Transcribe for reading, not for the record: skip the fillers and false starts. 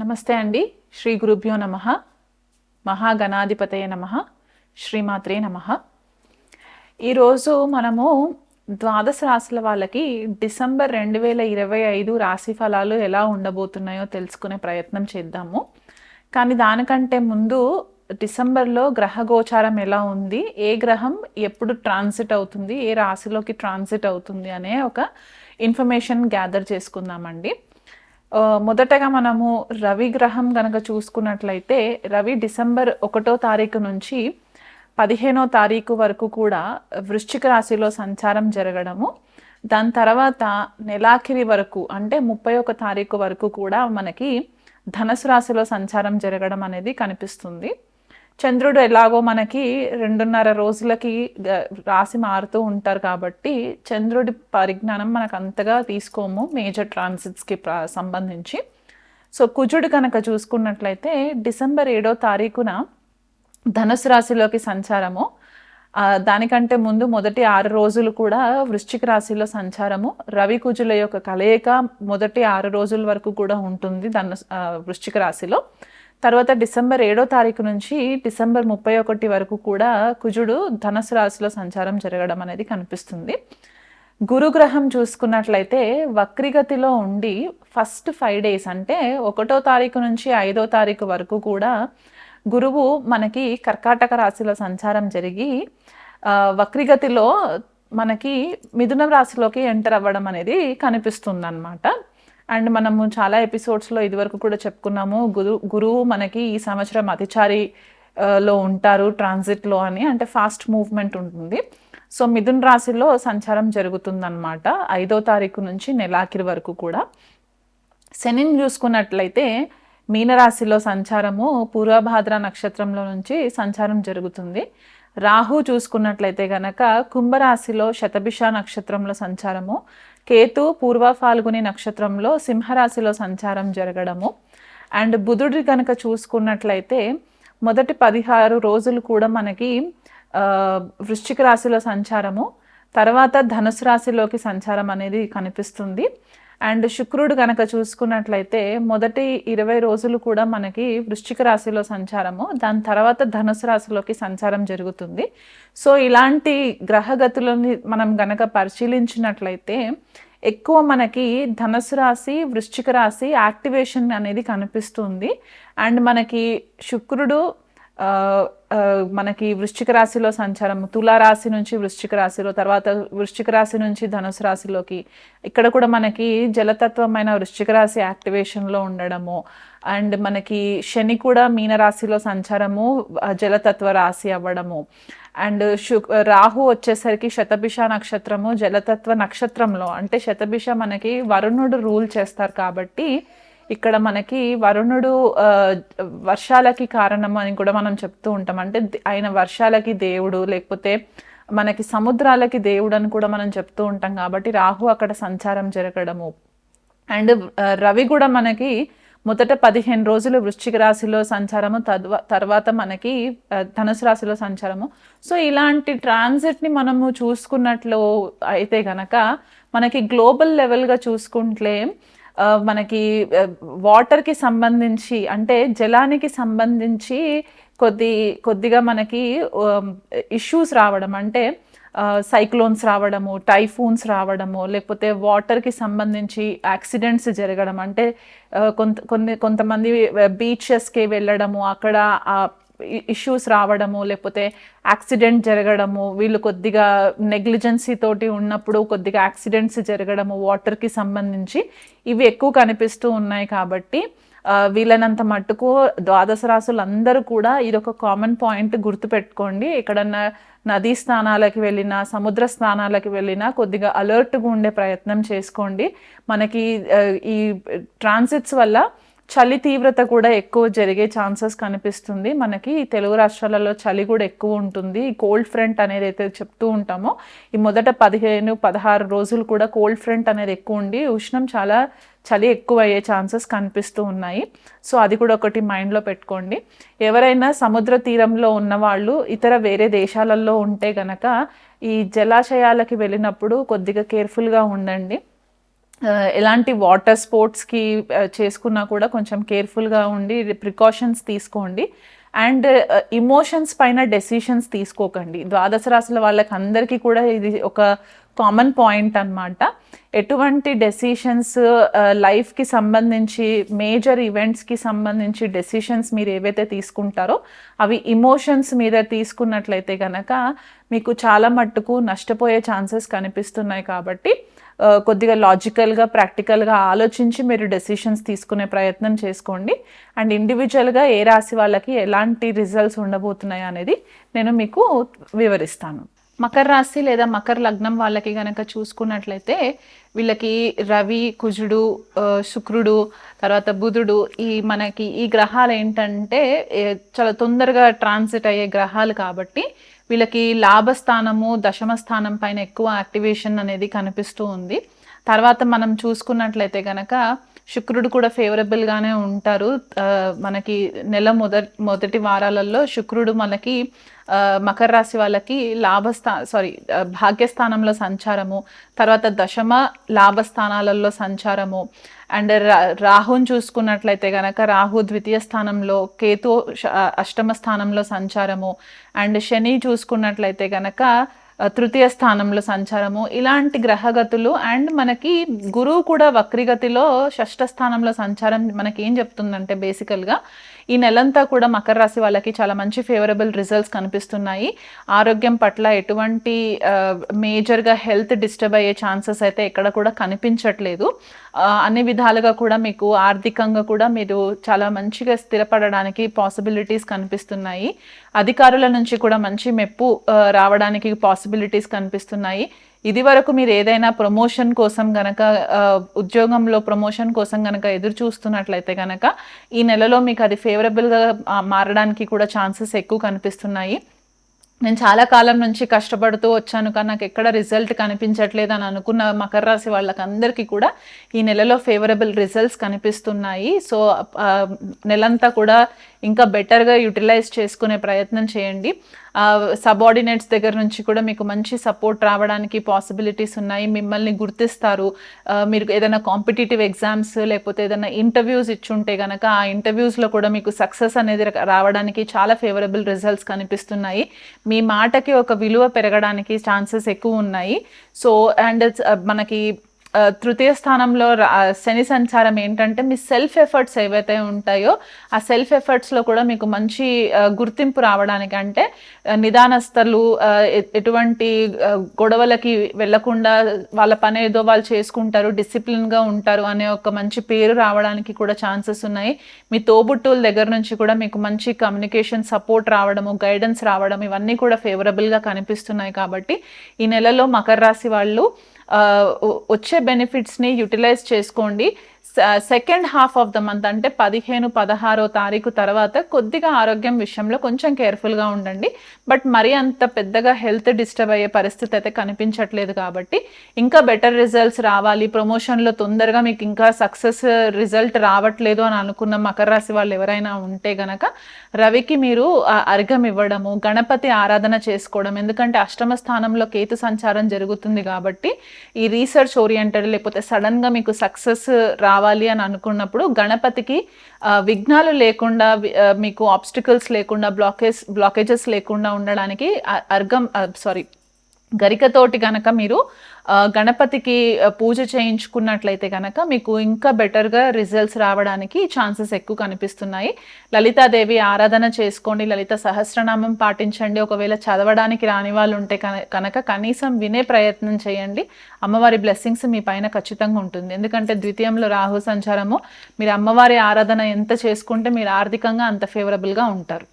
నమస్తే అండి. శ్రీ గురుభ్యో నమః. మహాగణాధిపతయ నమః. శ్రీమాత్రే నమః. ఈరోజు మనము ద్వాదశ రాశుల వాళ్ళకి డిసెంబర్ 2025 రాశి ఫలాలు ఎలా ఉండబోతున్నాయో తెలుసుకునే ప్రయత్నం చేద్దాము. కానీ దానికంటే ముందు డిసెంబర్లో గ్రహ గోచారం ఎలా ఉంది, ఏ గ్రహం ఎప్పుడు ట్రాన్సిట్ అవుతుంది, ఏ రాశిలోకి ట్రాన్సిట్ అవుతుంది అనే ఒక ఇన్ఫర్మేషన్ గ్యాదర్ చేసుకుందామండి. మొదటగా మనము రవి గ్రహం కనుక చూసుకున్నట్లయితే రవి డిసెంబర్ 1వ తారీఖు నుంచి 15వ తారీఖు వరకు కూడా వృశ్చిక రాశిలో సంచారం జరగడము, దాని తర్వాత నెలాఖరి వరకు అంటే 31వ తారీఖు వరకు కూడా మనకి ధనుసు రాశిలో సంచారం జరగడం అనేది కనిపిస్తుంది. చంద్రుడు ఎలాగో మనకి 2.5 రోజులకి రాశి మారుతూ ఉంటారు కాబట్టి చంద్రుడి పరిజ్ఞానం మనకు అంతగా తీసుకోము మేజర్ ట్రాన్సిట్స్కి సంబంధించి. సో కుజుడు కనుక చూసుకున్నట్లయితే డిసెంబర్ 7వ తారీఖున ధనుసు రాశిలోకి సంచారము, దానికంటే ముందు మొదటి 6 రోజులు కూడా వృశ్చిక రాశిలో సంచారము, రవి కుజుల యొక్క కలయిక మొదటి 6 రోజుల వరకు కూడా ఉంటుంది వృశ్చిక రాశిలో. తర్వాత డిసెంబర్ 7వ తారీఖు నుంచి డిసెంబర్ 31 వరకు కూడా కుజుడు ధనుసు రాశిలో సంచారం జరగడం అనేది కనిపిస్తుంది. గురుగ్రహం చూసుకున్నట్లయితే వక్రిగతిలో ఉండి ఫస్ట్ 5 days అంటే 1వ తారీఖు నుంచి 5వ తారీఖు వరకు కూడా గురువు మనకి కర్కాటక రాశిలో సంచారం జరిగి వక్రిగతిలో మనకి మిథున రాశిలోకి ఎంటర్ అవ్వడం అనేది కనిపిస్తుంది అన్నమాట. అండ్ మనము చాలా ఎపిసోడ్స్లో ఇదివరకు కూడా చెప్పుకున్నాము, గురువు మనకి ఈ సంవత్సరం అతిచారిలో ఉంటారు ట్రాన్సిట్లో అని, అంటే ఫాస్ట్ మూవ్మెంట్ ఉంటుంది. సో మిథున రాశిలో సంచారం జరుగుతుందన్నమాట 5వ తారీఖు నుంచి నెలాఖరి వరకు కూడా. శనిని చూసుకున్నట్లయితే మీనరాశిలో సంచారము పూర్వభాద్ర నక్షత్రంలో నుంచి సంచారం జరుగుతుంది. రాహు చూసుకున్నట్లయితే గనక కుంభరాశిలో శతభిష నక్షత్రంలో సంచారము, కేతు పూర్వ ఫాల్గుని నక్షత్రంలో సింహరాశిలో సంచారం జరగడము. అండ్ బుధుడి కనుక చూసుకున్నట్లయితే మొదటి 16 రోజులు కూడా మనకి వృశ్చిక రాశిలో సంచారము, తర్వాత ధనుసు రాశిలోకి సంచారం అనేది కనిపిస్తుంది. అండ్ శుక్రుడు కనుక చూసుకున్నట్లయితే మొదటి 20 రోజులు కూడా మనకి వృశ్చిక రాశిలో సంచారము, దాని తర్వాత ధనుసు రాశిలోకి సంచారం జరుగుతుంది. సో ఇలాంటి గ్రహగతులని మనం గనక పరిశీలించినట్లయితే ఎక్కువ మనకి ధనుసు రాశి వృశ్చిక రాశి యాక్టివేషన్ అనేది కనిపిస్తుంది. అండ్ మనకి శుక్రుడు మనకి వృశ్చిక రాశిలో సంచారం, తులారాశి నుంచి వృశ్చిక రాశిలో, తర్వాత వృశ్చిక రాశి నుంచి ధనుసు రాశిలోకి, ఇక్కడ కూడా మనకి జలతత్వమైన వృశ్చిక రాశి యాక్టివేషన్లో ఉండడము. అండ్ మనకి శని కూడా మీనరాశిలో సంచారము జలతత్వ రాశి అవ్వడము. అండ్ రాహు వచ్చేసరికి శతభిష నక్షత్రము జలతత్వ నక్షత్రంలో, అంటే శతభిష మనకి వరుణుడు రూల్ చేస్తారు కాబట్టి ఇక్కడ మనకి వరుణుడు వర్షాలకి కారణం అని కూడా మనం చెప్తూ ఉంటాం. అంటే ఆయన వర్షాలకి దేవుడు, లేకపోతే మనకి సముద్రాలకి దేవుడు అని కూడా మనం చెప్తూ ఉంటాం కాబట్టి రాహు అక్కడ సంచారం జరగడము. అండ్ రవి కూడా మనకి మొదట 15 రోజులు వృశ్చిక రాశిలో సంచారము, తర్వాత మనకి ధనుసు రాశిలో సంచారము. సో ఇలాంటి ట్రాన్సిట్ని మనము చూసుకున్నట్లు అయితే గనక మనకి గ్లోబల్ లెవెల్గా చూసుకుంటే మనకి వాటర్కి సంబంధించి, అంటే జలానికి సంబంధించి కొద్దిగా మనకి ఇష్యూస్ రావడం, అంటే సైక్లోన్స్ రావడము, టైఫూన్స్ రావడము, లేకపోతే వాటర్కి సంబంధించి యాక్సిడెంట్స్ జరగడం, అంటే కొంతమంది బీచెస్కి వెళ్ళడము అక్కడ ఇష్యూస్ రావడము, లేకపోతే యాక్సిడెంట్ జరగడము, వీళ్ళు కొద్దిగా నెగ్లిజెన్సీ తోటి ఉన్నప్పుడు కొద్దిగా యాక్సిడెంట్స్ జరగడము వాటర్కి సంబంధించి ఇవి ఎక్కువ కనిపిస్తూ ఉన్నాయి. కాబట్టి వీళ్ళనంత మట్టుకు ద్వాదశ రాశులు అందరూ కూడా ఇదొక కామన్ పాయింట్ గుర్తుపెట్టుకోండి. ఎక్కడన్నా నదీ స్నానాలకి వెళ్ళినా సముద్ర స్నానాలకి వెళ్ళినా కొద్దిగా అలర్ట్గా ఉండే ప్రయత్నం చేసుకోండి. మనకి ఈ ట్రాన్సిట్స్ వల్ల చలి తీవ్రత కూడా ఎక్కువ జరిగే ఛాన్సెస్ కనిపిస్తుంది. మనకి తెలుగు రాష్ట్రాలలో చలి కూడా ఎక్కువ ఉంటుంది. కోల్డ్ ఫ్రంట్ అనేది అయితే చెప్తూ ఉంటామో ఈ మొదట 15-16 రోజులు కూడా కోల్డ్ ఫ్రంట్ అనేది ఎక్కువ ఉండి ఉష్ణం చాలా చలి ఎక్కువ అయ్యే ఛాన్సెస్ కనిపిస్తూ ఉన్నాయి. సో అది కూడా ఒకటి మైండ్లో పెట్టుకోండి. ఎవరైనా సముద్ర తీరంలో ఉన్నవాళ్ళు ఇతర వేరే దేశాలలో ఉంటే గనక ఈ జలాశయాలకి వెళ్ళినప్పుడు కొద్దిగా కేర్ఫుల్గా ఉండండి. ఎలాంటి వాటర్ స్పోర్ట్స్కి చేసుకున్నా కూడా కొంచెం కేర్ఫుల్గా ఉండి ప్రికాషన్స్ తీసుకోండి. అండ్ ఇమోషన్స్ పైన డెసిషన్స్ తీసుకోకండి. ద్వాదశ రాశుల వాళ్ళకి అందరికీ కూడా ఇది ఒక కామన్ పాయింట్ అన్నమాట. ఎటువంటి డెసిషన్స్ లైఫ్కి సంబంధించి మేజర్ ఈవెంట్స్కి సంబంధించి డెసిషన్స్ మీరు ఏవైతే తీసుకుంటారో అవి ఇమోషన్స్ మీద తీసుకున్నట్లయితే కనుక మీకు చాలా మట్టుకు నష్టపోయే ఛాన్సెస్ కనిపిస్తున్నాయి. కాబట్టి కొద్దిగా లాజికల్గా ప్రాక్టికల్గా ఆలోచించి మీరు డెసిషన్స్ తీసుకునే ప్రయత్నం చేసుకోండి. అండ్ ఇండివిజువల్గా ఏ రాశి వాళ్ళకి ఎలాంటి రిజల్ట్స్ ఉండబోతున్నాయి అనేది నేను మీకు వివరిస్తాను. మకర రాశి లేదా మకర లగ్నం వాళ్ళకి కనుక చూసుకున్నట్లయితే వీళ్ళకి రవి, కుజుడు, శుక్రుడు, తర్వాత బుధుడు మనకి ఈ గ్రహాలు ఏంటంటే చాలా తొందరగా ట్రాన్సిట్ అయ్యే గ్రహాలు. కాబట్టి వీళ్ళకి లాభస్థానము, దశమ స్థానం పైన ఎక్కువ యాక్టివేషన్ అనేది కనిపిస్తూ ఉంది. తర్వాత మనం చూసుకున్నట్లయితే కనుక శుక్రుడు కూడా ఫేవరబుల్గానే ఉంటారు. మనకి నెల మొదటి వారాలలో శుక్రుడు మనకి మకర రాశి వాళ్ళకి భాగ్యస్థానంలో సంచారము, తర్వాత దశమ లాభస్థానాలలో సంచారము. అండ్ రాహుని చూసుకున్నట్లయితే కనుక రాహు ద్వితీయ స్థానంలో, కేతు అష్టమ స్థానంలో సంచారము. అండ్ శని చూసుకున్నట్లయితే కనుక తృతీయ స్థానంలో సంచారము. ఇలాంటి గ్రహగతులు అండ్ మనకి గురువు కూడా వక్రిగతిలో షష్ఠ స్థానంలో సంచారం మనకి ఏం చెప్తుందంటే బేసికల్గా ఈ నెలంతా కూడా మకర రాశి వాళ్ళకి చాలా మంచి ఫేవరబుల్ రిజల్ట్స్ కనిపిస్తున్నాయి. ఆరోగ్యం పట్ల ఎటువంటి మేజర్గా హెల్త్ డిస్టర్బ్ అయ్యే ఛాన్సెస్ అయితే ఎక్కడ కూడా కనిపించట్లేదు. అన్ని విధాలుగా కూడా మీకు ఆర్థికంగా కూడా మీరు చాలా మంచిగా స్థిరపడడానికి పాసిబిలిటీస్ కనిపిస్తున్నాయి. అధికారుల నుంచి కూడా మంచి మెప్పు రావడానికి పాసిబిలిటీస్ కనిపిస్తున్నాయి. ఇది వరకు మీరు ఏదైనా ప్రమోషన్ కోసం గనక ఉద్యోగంలో ప్రమోషన్ కోసం గనక ఎదురు చూస్తున్నట్లయితే కనుక ఈ నెలలో మీకు అది ఫేవరబుల్గా మారడానికి కూడా ఛాన్సెస్ ఎక్కువ కనిపిస్తున్నాయి. నేను చాలా కాలం నుంచి కష్టపడుతూ వచ్చాను కానీ నాకు ఎక్కడ రిజల్ట్ కనిపించట్లేదు అని అనుకున్న మకర రాశి వాళ్ళకి అందరికీ కూడా ఈ నెలలో ఫేవరబుల్ రిజల్ట్స్ కనిపిస్తున్నాయి. సో నెలంతా కూడా ఇంకా బెటర్గా యూటిలైజ్ చేసుకునే ప్రయత్నం చేయండి. సబార్డినేట్స్ దగ్గర నుంచి కూడా మీకు మంచి సపోర్ట్ రావడానికి పాసిబిలిటీస్ ఉన్నాయి. మిమ్మల్ని గుర్తిస్తారు. మీరు ఏదైనా కాంపిటేటివ్ ఎగ్జామ్స్ లేకపోతే ఏదైనా ఇంటర్వ్యూస్ ఇచ్చుంటే కనుక ఆ ఇంటర్వ్యూస్లో కూడా మీకు సక్సెస్ అనేది రావడానికి చాలా ఫేవరబుల్ రిజల్ట్స్ కనిపిస్తున్నాయి. మీ మాటకి ఒక విలువ పెరగడానికి ఛాన్సెస్ ఎక్కువ ఉన్నాయి. సో అండ్ మనకి తృతీయ స్థానంలో శని సంచారం ఏంటంటే మీ సెల్ఫ్ ఎఫర్ట్స్ ఏవైతే ఉంటాయో ఆ సెల్ఫ్ ఎఫర్ట్స్లో కూడా మీకు మంచి గుర్తింపు రావడానికి, అంటే నిదానస్తులు ఎటువంటి గొడవలకి వెళ్లకుండా వాళ్ళ పని ఏదో వాళ్ళు చేసుకుంటారు, డిసిప్లిన్గా ఉంటారు అనే ఒక మంచి పేరు రావడానికి కూడా ఛాన్సెస్ ఉన్నాయి. మీ తోబుట్టువుల దగ్గర నుంచి కూడా మీకు మంచి కమ్యూనికేషన్ సపోర్ట్ రావడము, గైడెన్స్ రావడం ఇవన్నీ కూడా ఫేవరబుల్గా కనిపిస్తున్నాయి. కాబట్టి ఈ నెలలో మకర రాశి వాళ్ళు వచ్చే బెనిఫిట్స్ని యూటిలైజ్ చేసుకోండి. Second half of the month అంటే 15-16 తారీఖు తర్వాత కొద్దిగా ఆరోగ్యం విషయంలో కొంచెం కేర్ఫుల్గా ఉండండి. బట్ మరీ అంత పెద్దగా హెల్త్ డిస్టర్బ్ అయ్యే పరిస్థితి అయితే కనిపించట్లేదు. కాబట్టి ఇంకా బెటర్ రిజల్ట్స్ రావాలి, ప్రమోషన్లో తొందరగా మీకు ఇంకా సక్సెస్ రిజల్ట్ రావట్లేదు అని అనుకున్న మకర రాశి వాళ్ళు ఎవరైనా ఉంటే గనక రవికి మీరు అర్ఘ్యం ఇవ్వడము, గణపతి ఆరాధన చేసుకోవడం. ఎందుకంటే అష్టమ స్థానంలో కేతు సంచారం జరుగుతుంది కాబట్టి ఈ రీసెర్చ్ ఓరియంటెడ్ లేకపోతే సడన్గా మీకు సక్సెస్ రావాలి అని అనుకున్నప్పుడు గణపతికి విఘ్నాలు లేకుండా, మీకు ఆబ్స్టికల్స్ లేకుండా, బ్లాకేజెస్ లేకుండా ఉండడానికి గరికతోటి గనక మీరు గణపతికి పూజ చేయించుకున్నట్లయితే కనుక మీకు ఇంకా బెటర్గా రిజల్ట్స్ రావడానికి ఛాన్సెస్ ఎక్కువ కనిపిస్తున్నాయి. లలితాదేవి ఆరాధన చేసుకోండి, లలిత సహస్రనామం పాటించండి. ఒకవేళ చదవడానికి రాని వాళ్ళు ఉంటే కనుక కనీసం వినే ప్రయత్నం చేయండి. అమ్మవారి బ్లెస్సింగ్స్ మీ పైన ఖచ్చితంగా ఉంటుంది. ఎందుకంటే ద్వితీయంలో రాహు సంచారము, మీరు అమ్మవారి ఆరాధన ఎంత చేసుకుంటే మీరు ఆర్థికంగా అంత ఫేవరబుల్గా ఉంటారు.